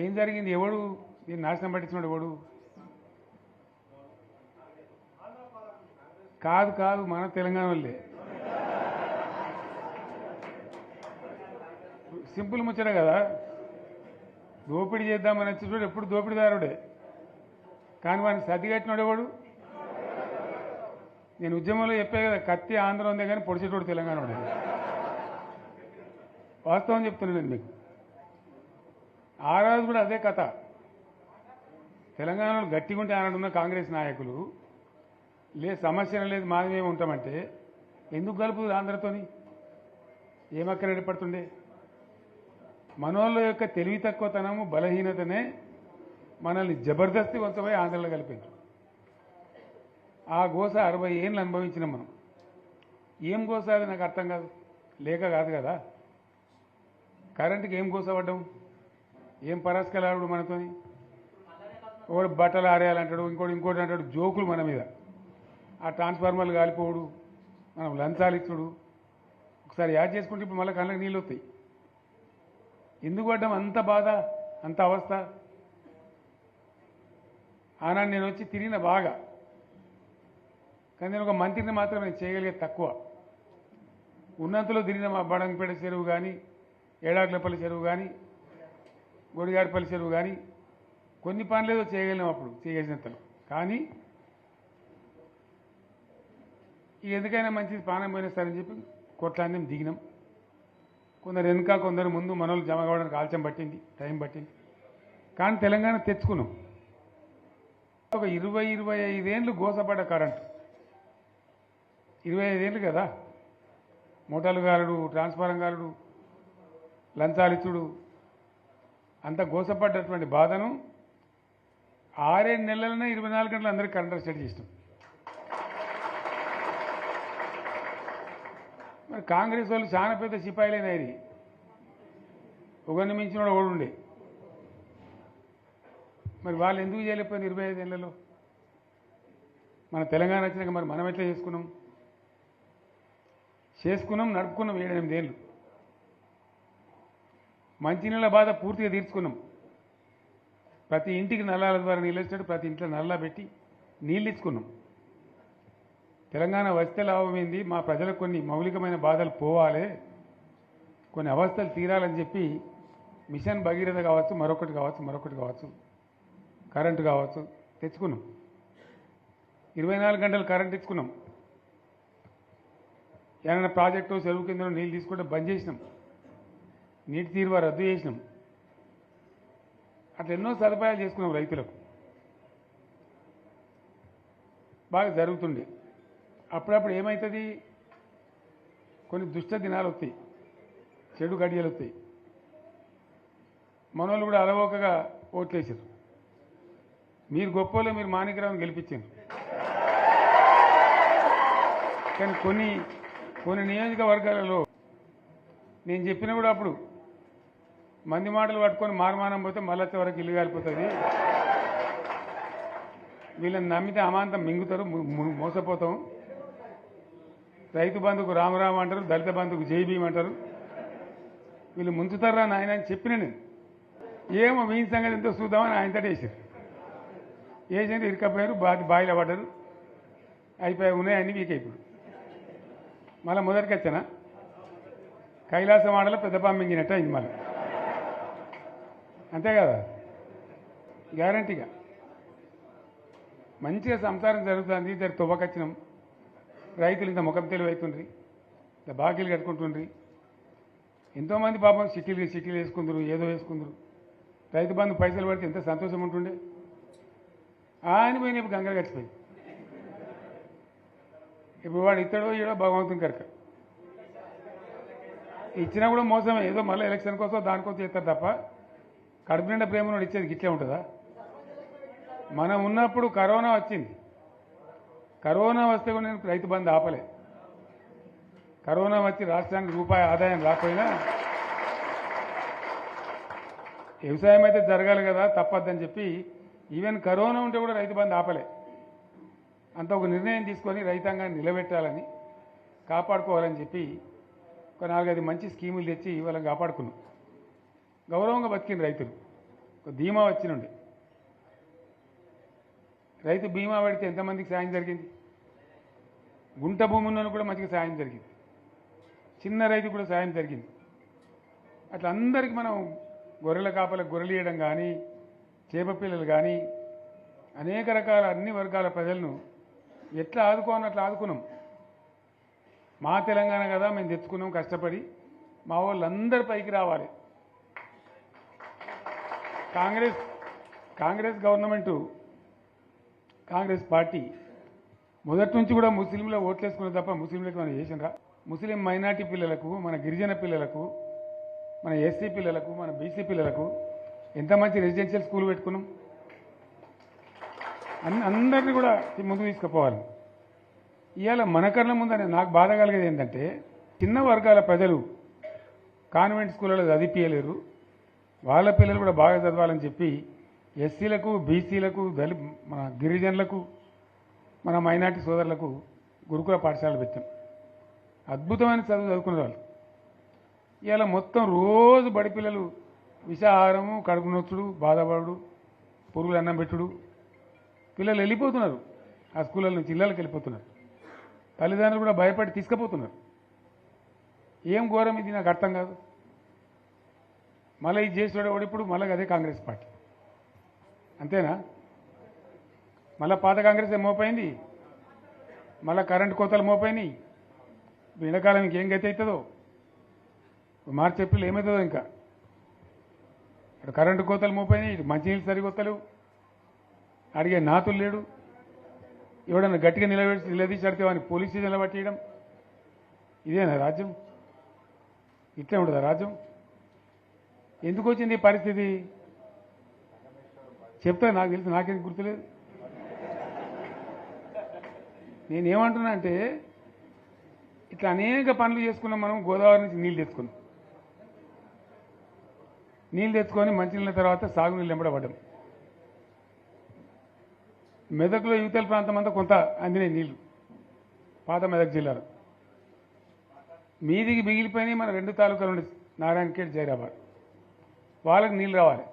ఏం జరిగింది? ఎవడు దీన్ని నాశనం పట్టించినాడు? ఎవడు? కాదు కాదు, మన తెలంగాణ వాళ్ళే. సింపుల్ ముచ్చట కదా. దోపిడీ చేద్దామని వచ్చి చూడు, ఎప్పుడు దోపిడీదారుడే. కానీ వాడిని సర్ది కట్టినాడు ఎవడు? నేను ఉద్యమంలో చెప్పే కదా, కత్తి ఆంధ్ర ఉందే కానీ పొడిచేటోడు తెలంగాణ వాడే. వాస్తవం చెప్తున్నాను నేను మీకు. ఆ రోజు కూడా అదే కథ. తెలంగాణలో గట్టిగా ఉంటే ఆనాడున్న కాంగ్రెస్ నాయకులు సమస్య లేదు, మాది మేము ఉంటామంటే ఎందుకు కలుపుతుంది ఆంధ్రతోని? ఏమక్కర ఏర్పడుతుండే? మనోళ్ళ యొక్క తెలివి తక్కువతనము, బలహీనతనే మనల్ని జబర్దస్తి కొంతపోయి ఆంధ్రలో కలిపింది. ఆ గోస 60 ఏళ్ళు అనుభవించినాం మనం. ఏం గోస అది నాకు అర్థం కాదు. లేక కాదు కదా. కరెంటుకి ఏం గోస పడ్డాం? ఏం పరాస్కలాడు మనతోని? ఒకడు బట్టలు ఆరేయాలంటాడు, ఇంకోటి అంటాడు. జోకులు మన మీద. ఆ ట్రాన్స్ఫార్మర్లు కాలిపోవుడు, మనం లంచాలు ఇచ్చుడు. ఒకసారి యాడ్ చేసుకుంటే ఇప్పుడు మళ్ళీ కళ్ళకి నీళ్ళు వస్తాయి. ఎందుకు పడ్డాం అంత బాధ, అంత అవస్థ? ఆనాడు నేను వచ్చి తిరిగిన బాగా, కానీ నేను ఒక మంత్రిని మాత్రం నేను చేయగలిగే తక్కువ. ఉన్నంతలో తిరిగిన మా బడంగపేట చెరువు కానీ, ఏడాకులపల్లి చెరువు కానీ, గొడిగాడిపల్లి చెరువు కానీ కొన్ని పనులేదో చేయగలిగినాం అప్పుడు చేయాల్సినంతలో. కానీ ఎందుకైనా మంచిది ప్రాణం పోయినా సరే అని చెప్పి కొట్లాన్ని దిగినాం. కొందరు వెనుక, కొందరు ముందు మనోళ్ళు జమ కావడానికి ఆలస్యం పట్టింది, టైం పట్టింది. కానీ తెలంగాణ తెచ్చుకున్నాం. ఒక 20-25 ఏళ్ళు గోసపడ్డ కరెంటు. 25 ఏళ్ళు కదా. మూటలు గాలుడు, ట్రాన్స్ఫారం గాలుడు, లంచాలిచ్చుడు, అంత గోసపడ్డటువంటి బాధను 6-7 నెలలనే 24 గంటలు అందరికీ కరెంట్ సెట్ చేసినాం. మరి కాంగ్రెస్ వాళ్ళు చాలా పెద్ద సిపాయిలేనాయి. ఒకరిని మించిన వాడు ఉండే. మరి వాళ్ళు ఎందుకు చేయలేకపోయింది 25 ఏళ్లలో? మన తెలంగాణ వచ్చినాక మరి మనం ఎట్లా చేసుకున్నాం, నడుపుకున్నాం 7-8 ఏళ్ళు. మంచినీళ్ళ బాధ పూర్తిగా తీర్చుకున్నాం. ప్రతి ఇంటికి నల్లాల ద్వారా నీళ్ళు వచ్చినట్టు ప్రతి ఇంట్లో నల్లా పెట్టి నీళ్ళు ఇచ్చుకున్నాం. తెలంగాణ వస్తే లాభమైంది, మా ప్రజలకు కొన్ని మౌలికమైన బాధలు పోవాలి, కొన్ని అవస్థలు తీరాలని చెప్పి మిషన్ భగీరథ కావచ్చు, మరొకటి కావచ్చు, కరెంటు కావచ్చు తెచ్చుకున్నాం. 24 గంటలు కరెంట్ ఇచ్చుకున్నాం. ఏమైనా ప్రాజెక్టు చెరువు కింద నీళ్ళు తీసుకుంటే బంద్ చేసినాం. నీటి తీరువా రద్దు చేసినాం. అట్లా ఎన్నో సదుపాయాలు చేసుకున్నాం. రైతులకు బాగా జరుగుతుండే. అప్పుడప్పుడు ఏమవుతుంది, కొన్ని దుష్ట దినాలు వస్తాయి, చెడు గడియలు వస్తాయి. మనోళ్ళు కూడా అలవోకగా ఓట్లేసారు. మీరు గొప్పలో మీరు మాణిక్యరావుని గెలిపించారు. కానీ కొన్ని నియోజకవర్గాలలో నేను చెప్పినా కూడా అప్పుడు మంది మాటలు పట్టుకొని మారుమానం పోతే మళ్ళీ వరకు ఇల్లు కాలిపోతుంది, వీళ్ళని నమ్మితే అమాంతం మింగుతారు, మోసపోతాం. రైతు బంధుకు రామరామ అంటారు, దళిత బంధుకు జై భీమ్ అంటారు, వీళ్ళు ముంచుతారా నాయన అని చెప్పిన నేను. ఏమో వీని సంగతి ఎంతో చూద్దామని ఆయనతో వేసారు. వేసింది ఇరుకపోయారు, బాయిలో పడ్డారు, అయిపోయి ఉన్నాయి అన్ని వీక్ అయిపోయారు. మళ్ళీ మొదటికి వచ్చానా కైలాసం ఆడలో పెద్ద పంపించినట్టు అయింది మళ్ళీ. అంతే కదా. గ్యారంటీగా మంచిగా సంసారం జరుగుతుంది. ఇద్దరు తువ్వకొచ్చినాం. రైతులు ఇంత ముఖం తెలివి అవుతుండ్రి, ఇంత బాకీలు కట్టుకుంటుండ్రి. ఎంతోమంది పాపం సిటీలు వేసుకుందరు, ఏదో వేసుకుందరు. రైతు బంధు పైసలు పడితే ఎంత సంతోషం ఉంటుండే. ఆయన పోయిన ఇప్పుడు గంగలు గడిచిపోయి ఇప్పుడు వాడు ఇత్తడో ఈడో భగవంతుని కనుక ఇచ్చినా కూడా మోసమే. ఏదో మళ్ళీ ఎలక్షన్ కోసం దానికోసం చేస్తారు తప్ప కడుపు నిండా ప్రేమను ఇచ్చేది గిట్లే ఉంటుందా? మనం ఉన్నప్పుడు కరోనా వచ్చింది. కరోనా వస్తే కూడా నేను రైతు బంధు ఆపలే. కరోనా వచ్చి రాష్ట్రానికి రూపాయి ఆదాయం రాకపోయినా వ్యవసాయం అయితే జరగాలి కదా, తప్పద్దని చెప్పి ఈవెన్ కరోనా ఉంటే కూడా రైతు బంధు ఆపలే. అంత ఒక నిర్ణయం తీసుకొని రైతాంగాన్ని నిలబెట్టాలని, కాపాడుకోవాలని చెప్పి ఒక 4-5 మంచి స్కీములు తెచ్చి వాళ్ళని కాపాడుకున్నాం. గౌరవంగా బతికిన రైతులు. ఒక ధీమా వచ్చినుండే. రైతు బీమా పడితే ఎంతమందికి సాయం జరిగింది? గుంట భూమి ఉన్న కూడా మంచిగా సాయం జరిగింది, చిన్న రైతు కూడా సాయం జరిగింది. అట్లా అందరికీ మనం గొర్రెల కాపలకు గొర్రెలు ఇవ్వడం కానీ, చేప పిల్లలు కానీ, అనేక రకాల అన్ని వర్గాల ప్రజలను ఎట్లా ఆదుకోవాలని అట్లా ఆదుకున్నాం. మా తెలంగాణ కదా మేము తెచ్చుకున్నాం కష్టపడి, మా వాళ్ళందరి పైకి రావాలి. కాంగ్రెస్ గవర్నమెంటు, కాంగ్రెస్ పార్టీ మొదటి నుంచి కూడా ముస్లింలు ఓట్లేసుకున్న తప్ప ముస్లింలకు మనం చేసినరా? ముస్లిం మైనార్టీ పిల్లలకు, మన గిరిజన పిల్లలకు, మన ఎస్సీ పిల్లలకు, మన బీసీ పిల్లలకు ఎంత మంచి రెసిడెన్షియల్ స్కూల్ పెట్టుకున్నాం. అందరినీ కూడా ముందుకు తీసుకుపోవాలి. ఇవాళ మన కళ్ళ ముందనే నాకు బాధ కలిగేది ఏంటంటే, చిన్న వర్గాల ప్రజలు కాన్వెంట్ స్కూళ్ళలో చదివించలేరు, వాళ్ళ పిల్లలు కూడా బాగా చదవాలని చెప్పి ఎస్సీలకు, బీసీలకు, మన గిరిజనులకు, మన మైనార్టీ సోదరులకు గురుకుల పాఠశాలలు పెట్టాం. అద్భుతమైన చదువు చదువుకునే వాళ్ళు. ఇవాళ మొత్తం రోజు బడి పిల్లలు విషాహారము, కడుపు నొచ్చుడు, బాధపడు, పురుగులు అన్నం పెట్టుడు, పిల్లలు వెళ్ళిపోతున్నారు ఆ స్కూళ్ళ నుంచి, ఇళ్ళకి వెళ్ళిపోతున్నారు. తల్లిదండ్రులు కూడా భయపడి తీసుకుపోతున్నారు. ఏం ఘోరం ఇది, నాకు అర్థం కాదు. మళ్ళీ ఇది చేసేవాడు ఇప్పుడు మళ్ళీ అదే కాంగ్రెస్ పార్టీ, అంతేనా? మళ్ళీ పాత కాంగ్రెస్ మోపోయింది, మళ్ళీ కరెంటు కోతలు మోపోయినాయి. ఎండాకాలం ఇంకేం గతి అవుతుందో, మార్చి ఏప్రిల్ ఏమవుతుందో. ఇంకా ఇక్కడ కరెంటు కోతలు మోపోయినాయి, ఇటు మంచినీళ్ళు సరిగొత్తలేవు, అడిగే నాతులు లేడు. ఎవడన్నా గట్టిగా నిలదీసి అడితే వాడిని పోలీస్ స్టేషన్లో పట్టేయడం. ఇదేనా రాజ్యం? ఇట్లే ఉంటుందా రాజ్యం? ఎందుకు వచ్చింది ఈ పరిస్థితి చెప్తా, నాకు తెలుసు, నాకేం గుర్తులేదు. నేనేమంటున్నా అంటే, ఇట్లా అనేక పనులు చేసుకున్నాం మనం. గోదావరి నుంచి నీళ్ళు తెచ్చుకున్నాం, నీళ్ళు తెచ్చుకొని మంచినీళ్ళ తర్వాత సాగునీళ్ళు ఎంబడబడ్డాం. మెదక్లో యువతల ప్రాంతం అంతా కొంత అందినాయి నీళ్లు, పాత మెదక్ జిల్లాలో. మీదికి మిగిలిపోయినాయి మన 2 తాలూకాలు ఉండే, నారాయణఖేడ్, జైరాబాద్. వాళ్ళకి నీళ్ళు రావాలి.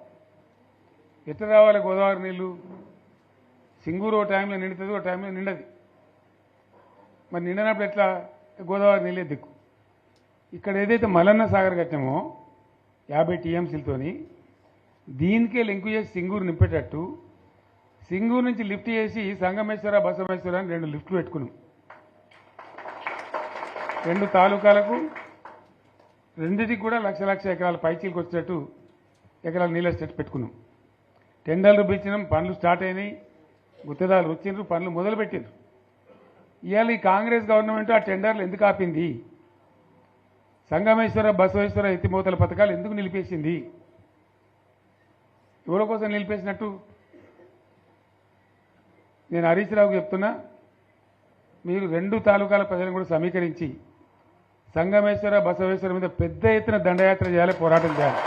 ఎట్లా రావాలి గోదావరి నీళ్లు? సింగూరు ఓ టైంలో నిండుతుంది, ఓ టైంలో నిండది. మరి నిండినప్పుడు ఎట్లా? గోదావరి నీళ్ళే దిక్కు. ఇక్కడ ఏదైతే మల్లన్న సాగర్ కట్టామో 50 టీఎంసీలతోని, దీనికే లింకు చేసి సింగూరు నింపేటట్టు సింగూరు నుంచి లిఫ్ట్ చేసి సంగమేశ్వర, బసవేశ్వర అని 2 లిఫ్ట్లు పెట్టుకున్నాం. 2 తాలూకాలకు, రెండింటికి కూడా లక్ష ఎకరాల పైచీలకు వచ్చేటట్టు ఎకరాల నీళ్ళ స్టెట్ పెట్టుకున్నాం. టెండర్లు పిలిచినాం, పనులు స్టార్ట్ అయినాయి, గుత్తేదారులు వచ్చిండ్రు, పనులు మొదలుపెట్టిండ్రు. ఇవాళ ఈ కాంగ్రెస్ గవర్నమెంట్ ఆ టెండర్లు ఎందుకు ఆపింది? సంగమేశ్వర, బసవేశ్వర ఎత్తిపోతల పథకాలు ఎందుకు నిలిపేసింది? ఎవరి కోసం నిలిపేసినట్టు? నేను హరీష్ రావుకు చెప్తున్నా, మీరు 2 తాలూకాల ప్రజలను కూడా సమీకరించి సంగమేశ్వర, బసవేశ్వర మీద పెద్ద ఎత్తున దండయాత్ర చేయాలి, పోరాటం చేయాలి.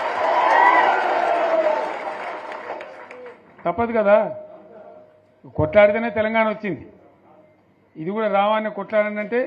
తప్పదు కదా, కొట్లాడితేనే తెలంగాణ వచ్చింది. ఇది కూడా రావాలని కొట్లాడంటే